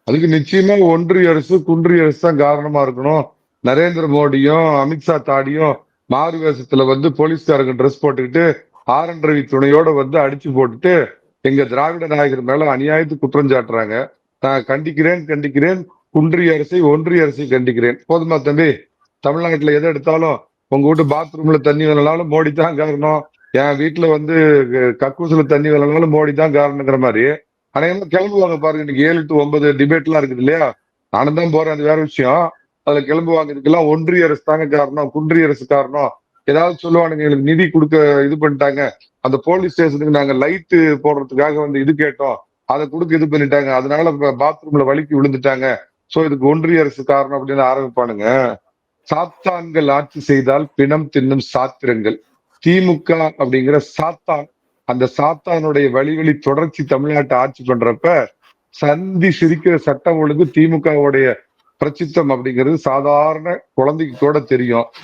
அதுக்கு நிச்சயமா ஒன்றிய அரசு குன்றிய அரசு தான் காரணமா இருக்கணும். நரேந்திர மோடியும் அமித்ஷா தாடியும் மாறு வேஷத்துல போலீஸ்காரங்க ட்ரெஸ் போட்டுக்கிட்டு ஆர் என் ரவி துணையோட அடிச்சு போட்டுட்டு எங்க திராவிட நாயகர் மேல அநியாயத்துக்கு குற்றம் சாட்டுறாங்க. நான் கண்டிக்கிறேன். குன்றிய அரசை ஒன்றிய அரசை கண்டிக்கிறேன். போதுமா தம்பி? தமிழ்நாட்டுல எதை எடுத்தாலும் உங்க வீட்டு பாத்ரூம்ல தண்ணி வரனாலும் மோடி தான் காரணம். என் வீட்டுல கக்கூசுல தண்ணி வரனாலும் மோடி தான் காரணங்கிற மாதிரி அனைவரும் கிளம்புவாங்க பாருங்க. இன்னைக்கு 7 to 9 டிபேட் எல்லாம் இருக்குது இல்லையா? நானும் தான் போறேன், அது வேற விஷயம். அதுல கிளம்புவாங்க, இதுக்கெல்லாம் ஒன்றிய அரசு தாங்க காரணம், குன்றிய அரசு காரணம். ஏதாவது சொல்லுவானுங்க, எங்களுக்கு நிதி கொடுக்க இது பண்ணிட்டாங்க, அந்த போலீஸ் ஸ்டேஷனுக்கு நாங்க லைட்டு போடுறதுக்காக இது கேட்டோம், அதை கொடுக்க இது பண்ணிட்டாங்க, அதனால பாத்ரூம்ல வலிக்கு விழுந்துட்டாங்க, சோ இதுக்கு ஒன்றிய அரசு காரணம் அப்படின்னு ஆரம்பிப்பானுங்க. சாத்தான்கள் ஆட்சி செய்தால் பிணம் தின்னும் சாத்திரங்கள். திமுக அப்படிங்கிற சாத்தான், அந்த சாத்தானுடைய வழி தொடர்ச்சி தமிழ்நாட்டை ஆட்சி பண்றப்ப சந்தி சிரிக்கிற சட்டம் ஒழுங்கு திமுகவுடைய பிரச்சித்தம் அப்படிங்கிறது சாதாரண குழந்தைக்கு கூட தெரியும்.